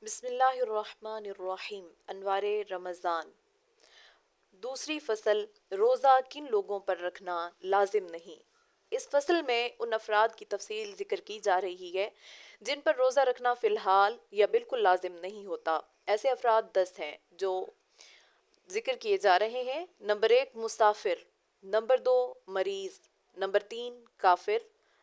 بسم اللہ الرحمن الرحیم، انوار رمضان۔ دوسری فصل، روزہ کن لوگوں پر رکھنا لازم نہیں۔ اس فصل میں ان افراد کی تفصیل ذکر کی جا رہی ہے جن پر روزہ رکھنا فی الحال یا بالکل لازم نہیں ہوتا۔ ایسے افراد 10 ہیں جو ذکر کیے جا رہے ہیں۔ نمبر 1 مسافر، نمبر 2 مریض، نمبر 3 کافر،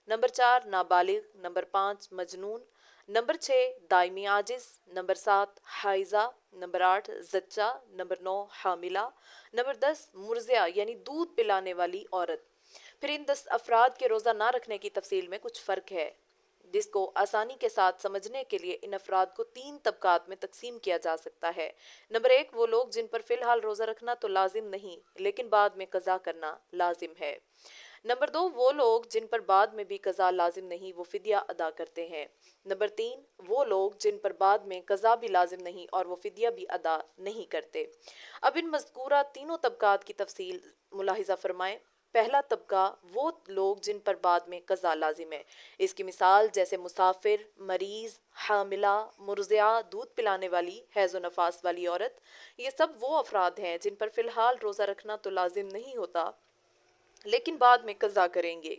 نمبر 4 نابالغ، نمبر 5 مجنون، نمبر 6 دائمی عاجز، نمبر 7 حائضہ، نمبر 8 زچہ، نمبر 9 حاملہ، نمبر 10 مرضعہ یعنی دودھ پلانے والی عورت۔ پھر ان 10 افراد کے روزہ نہ رکھنے کی تفصیل میں کچھ فرق ہے جس کو آسانی کے ساتھ سمجھنے کے لیے ان افراد کو 3 طبقات میں تقسیم کیا جا سکتا ہے۔ نمبر 1 وہ لوگ جن پر فی الحال روزہ رکھنا تو لازم نہیں لیکن بعد میں قضا کرنا لازم ہے۔ نمبر 2 وہ لوگ جن پر بعد میں بھی قضا لازم نہیں، وہ فدیہ ادا کرتے ہیں۔ نمبر 3 وہ لوگ جن پر بعد میں قضا بھی لازم نہیں اور وہ فدیہ بھی ادا نہیں کرتے۔ اب ان مذکورہ تینوں طبقات کی تفصیل ملاحظہ فرمائیں۔ پہلا طبقہ وہ لوگ جن پر بعد میں قضا لازم ہے۔ اس کی مثال جیسے مسافر، مریض، حاملہ، مرضعہ، دودھ پلانے والی، حیض و نفاس والی عورت، یہ سب وہ افراد ہیں جن پر فی الحال روزہ رکھنا تو لازم نہیں ہوتا لیکن بعد میں قضا کریں گے۔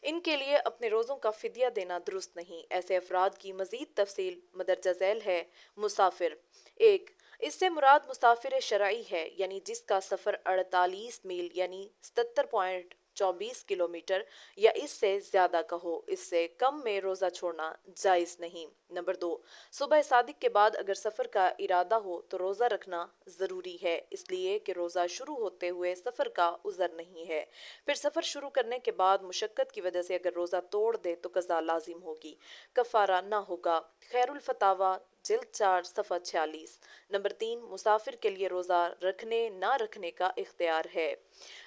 ان کے لیے اپنے روزوں کا فدیہ دینا درست نہیں۔ ایسے افراد کی مزید تفصیل مدرجہ ذیل ہے۔ مسافر، 1 اس سے مراد مسافر شرعی ہے یعنی جس کا سفر 48 میل یعنی 77.24 کلومیٹر یا اس سے زیادہ کا ہو، اس سے کم میں روزہ چھوڑنا جائز نہیں۔ نمبر 2 صبح صادق کے بعد اگر سفر کا ارادہ ہو تو روزہ رکھنا ضروری ہے اس لیے کہ روزہ شروع ہوتے ہوئے سفر کا عذر نہیں ہے۔ پھر سفر شروع کرنے کے بعد مشقت کی وجہ سے اگر روزہ توڑ دے تو قضا لازم ہوگی، کفارہ نہ ہوگا۔ خیر الفتاویٰ جلد 4 صفحہ 46۔ نمبر 3 مسافر کے لیے روزہ رکھنے نہ رکھنے کا اختیار ہے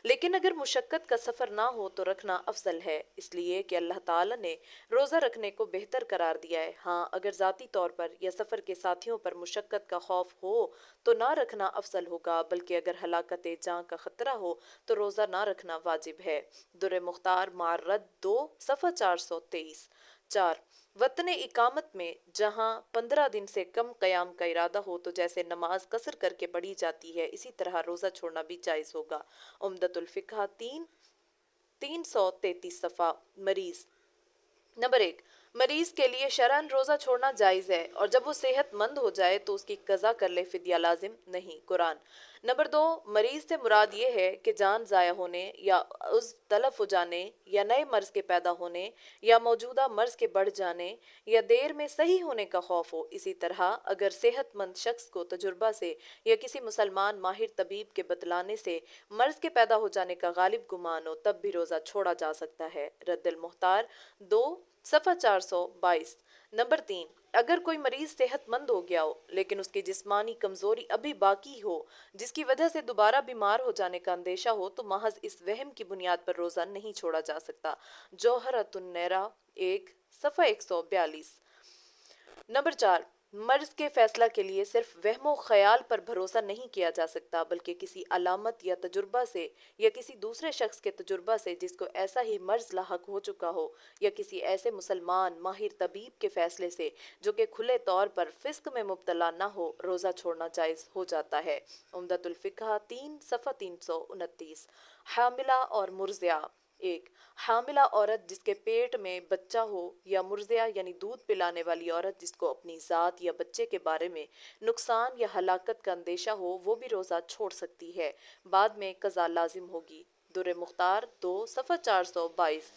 لیکن اگر مشقت کا سفر نہ ہو تو رکھنا افضل ہے اس لیے کہ اللہ تعالیٰ نے روزہ رکھنے کو بہتر قرار دیا ہے۔ ہاں اگر ذاتی طور پر یا سفر کے ساتھیوں پر مشقت کا خوف ہو تو نہ رکھنا افضل ہوگا، بلکہ اگر ہلاکت جاں کا خطرہ ہو تو روزہ نہ رکھنا واجب ہے۔ در مختار معرض 2 صفحہ 423۔ 4 وطن اقامت میں جہاں 15 دن سے کم قیام کا ارادہ ہو تو جیسے نماز قصر کر کے پڑھی جاتی ہے اسی طرح روزہ چھوڑنا بھی جائز ہوگا۔ عمدۃ الفقہ 333 صفحہ۔ مریض، نمبر 1 مریض کے لیے شرعاً روزہ چھوڑنا جائز ہے اور جب وہ صحت مند ہو جائے تو اس کی قضا کر لے، فدیہ لازم نہیں۔ قرآن۔ نمبر 2 مریض سے مراد یہ ہے کہ جان ضائع ہونے یا عضو تلف ہو جانے یا نئے مرض کے پیدا ہونے یا موجودہ مرض کے بڑھ جانے یا دیر میں صحیح ہونے کا خوف ہو۔ اسی طرح اگر صحت مند شخص کو تجربہ سے یا کسی مسلمان ماہر طبیب کے بتلانے سے مرض کے پیدا ہو جانے کا غالب گمان ہو تب بھی روزہ چھوڑا جا سکتا ہے۔ رد المختار 2 صفحہ 422۔ نمبر 3 اگر کوئی مریض صحت مند ہو گیا ہو لیکن اس کی جسمانی کمزوری ابھی باقی ہو جس کی وجہ سے دوبارہ بیمار ہو جانے کا اندیشہ ہو تو محض اس وہم کی بنیاد پر روزہ نہیں چھوڑا جا سکتا۔ جوہرۃ النیرہ 1 صفحہ 142۔ نمبر 4 مرض کے فیصلہ کے لیے صرف وہم و خیال پر بھروسہ نہیں کیا جا سکتا بلکہ کسی علامت یا تجربہ سے یا کسی دوسرے شخص کے تجربہ سے جس کو ایسا ہی مرض لاحق ہو چکا ہو یا کسی ایسے مسلمان ماہر طبیب کے فیصلے سے جو کہ کھلے طور پر فسق میں مبتلا نہ ہو روزہ چھوڑنا جائز ہو جاتا ہے۔ عمدۃ الفقہ 3 صفحہ 329۔ حاملہ اور مرضعہ 1 حاملہ عورت جس کے پیٹ میں بچہ ہو یا مرضعہ یعنی دودھ پلانے والی عورت جس کو اپنی ذات یا بچے کے بارے میں نقصان یا ہلاکت کا اندیشہ ہو وہ بھی روزہ چھوڑ سکتی ہے، بعد میں قضا لازم ہوگی۔ در مختار 2 صفحہ 422۔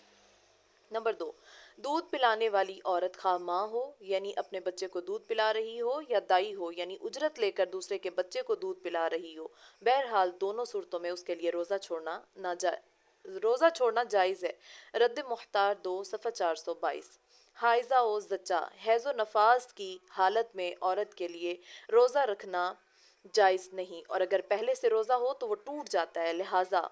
نمبر 2 دودھ پلانے والی عورت خواہ ماں ہو یعنی اپنے بچے کو دودھ پلا رہی ہو یا دائی ہو یعنی اجرت لے کر دوسرے کے بچے کو دودھ پلا رہی ہو، بہرحال دونوں صورتوں میں اس کے لیے روزہ چھوڑنا جائز ہے۔ رد محتار 2 صفحہ 422۔ حائضہ و زچہ حیض و نفاس کی حالت میں عورت کے لیے روزہ رکھنا جائز نہیں اور اگر پہلے سے روزہ ہو تو وہ ٹوٹ جاتا ہے، لہٰذا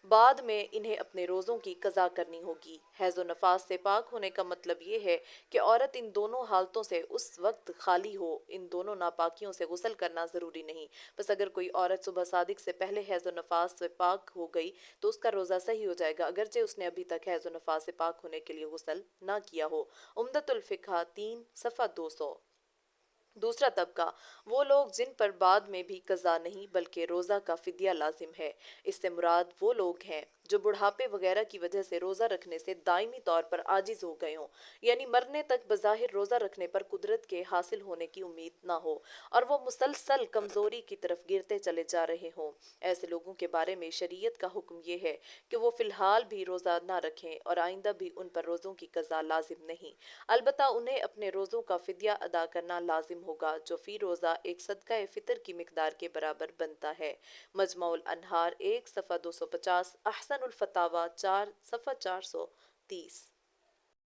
بعد میں انہیں اپنے روزوں کی قضا کرنی ہوگی۔ حیض و نفاس سے پاک ہونے کا مطلب یہ ہے کہ عورت ان دونوں حالتوں سے اس وقت خالی ہو، ان دونوں ناپاکیوں سے غسل کرنا ضروری نہیں۔ بس اگر کوئی عورت صبح صادق سے پہلے حیض و نفاس سے پاک ہو گئی تو اس کا روزہ صحیح ہو جائے گا اگرچہ اس نے ابھی تک حیض و نفاس سے پاک ہونے کے لیے غسل نہ کیا ہو۔ عمدۃ الفقہ 3 صفحہ 200۔ دوسرا طبقہ وہ لوگ جن پر بعد میں بھی قضا نہیں بلکہ روزہ کا فدیہ لازم ہے۔ اس سے مراد وہ لوگ ہیں جو بڑھاپے وغیرہ کی وجہ سے روزہ رکھنے سے دائمی طور پر عاجز ہو گئے ہوں، یعنی مرنے تک بظاہر روزہ رکھنے پر قدرت کے حاصل ہونے کی امید نہ ہو اور وہ مسلسل کمزوری کی طرف گرتے چلے جا رہے ہوں۔ ایسے لوگوں کے بارے میں شریعت کا حکم یہ ہے کہ وہ فی الحال بھی روزہ نہ رکھیں اور آئندہ بھی ان پر روزوں کی قضا لازم نہیں، البتہ انہیں اپنے روزوں کا فدیہ ادا کرنا لازم ہوگا جو فی روزہ ایک صدقہ فطر کی مقدار کے برابر بنتا ہے۔ مجمع الانہار 1 صفحہ 250، احسن الفتاوی 4 صفحہ 430۔